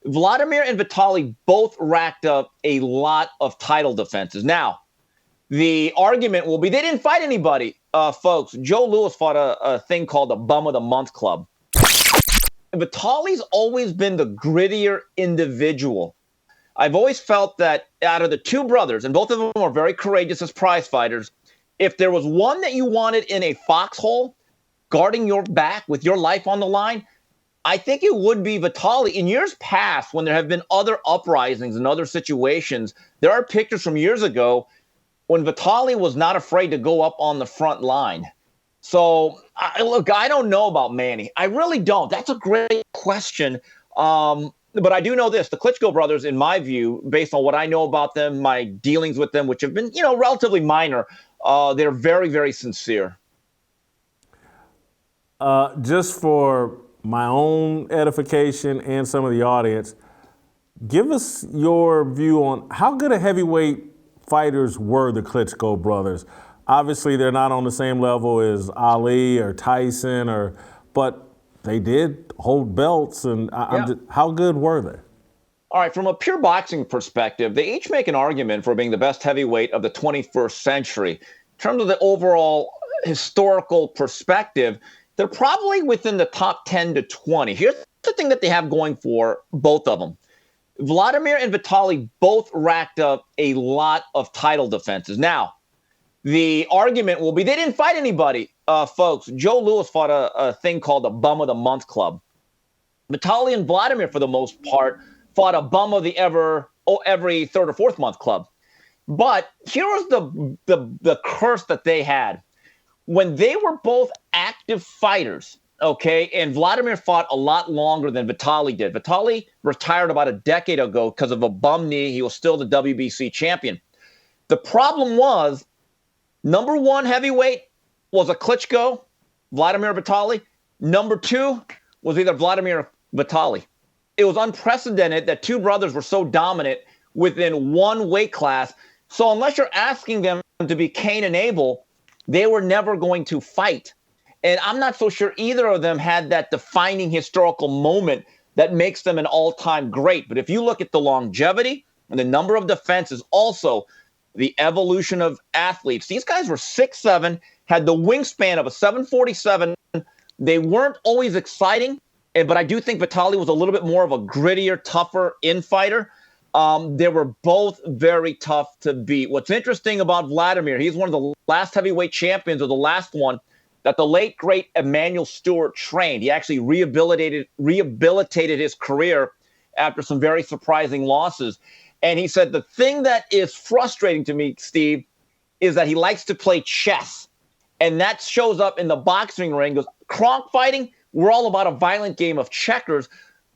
Vladimir and Vitaly both racked up a lot of title defenses. Now, the argument will be they didn't fight anybody, folks. Joe Louis fought a thing called the Bum of the Month Club. Vitaly's always been the grittier individual. I've always felt that out of the two brothers, and both of them are very courageous as prize fighters, if there was one that you wanted in a foxhole, guarding your back with your life on the line, I think it would be Vitaly. In years past, when there have been other uprisings and other situations, there are pictures from years ago when Vitaly was not afraid to go up on the front line. So, look, I don't know about Manny. I really don't. That's a great question. But I do know this. The Klitschko brothers, in my view, based on what I know about them, my dealings with them, which have been, relatively minor, they're very, very sincere. Just for my own edification and some of the audience, give us your view on how good a heavyweight fighters were the Klitschko brothers. Obviously, they're not on the same level as Ali or Tyson, but they did hold belts. And how good were they? All right, from a pure boxing perspective, they each make an argument for being the best heavyweight of the 21st century. In terms of the overall historical perspective, they're probably within the top 10 to 20. Here's the thing that they have going for both of them. Vladimir and Vitaly both racked up a lot of title defenses. Now, the argument will be they didn't fight anybody, folks. Joe Louis fought a thing called the Bum of the Month Club. Vitaly and Vladimir, for the most part, fought a Bum of the every third or fourth month club. But here was the curse that they had. When they were both active fighters, okay, and Vladimir fought a lot longer than Vitaly did. Vitaly retired about a decade ago because of a bum knee. He was still the WBC champion. The problem was, number one heavyweight was a Klitschko, Vladimir Vitaly. Number two was either Vladimir or Vitaly. It was unprecedented that two brothers were so dominant within one weight class. So unless you're asking them to be Cain and Abel, they were never going to fight. And I'm not so sure either of them had that defining historical moment that makes them an all-time great. But if you look at the longevity and the number of defenses, also the evolution of athletes, these guys were 6'7", had the wingspan of a 747. They weren't always exciting, but I do think Vitaly was a little bit more of a grittier, tougher infighter. They were both very tough to beat. What's interesting about Vladimir, he's one of the last heavyweight champions, or the last one, that the late, great Emanuel Stewart trained. He actually rehabilitated his career after some very surprising losses. And he said, the thing that is frustrating to me, Steve, is that he likes to play chess. And that shows up in the boxing ring. Because Kronk fighting, we're all about a violent game of checkers.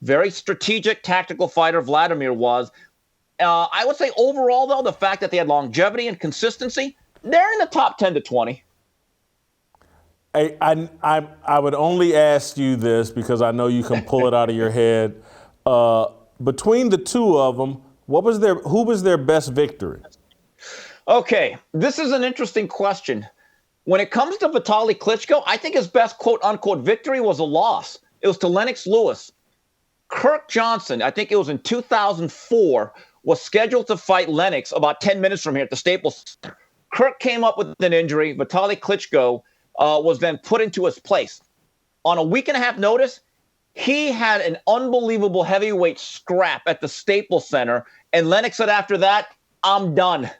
Very strategic, tactical fighter Vladimir was. I would say overall, though, the fact that they had longevity and consistency, they're in the top 10 to 20. I would only ask you this because I know you can pull it out of your head. Between the two of them, who was their best victory? Okay, this is an interesting question. When it comes to Vitaly Klitschko, I think his best quote-unquote victory was a loss. It was to Lennox Lewis. Kirk Johnson, I think it was in 2004, was scheduled to fight Lennox about 10 minutes from here at the Staples Center. Kirk came up with an injury. Vitaly Klitschko was then put into his place. On a week-and-a-half notice, he had an unbelievable heavyweight scrap at the Staples Center, and Lennox said after that, I'm done.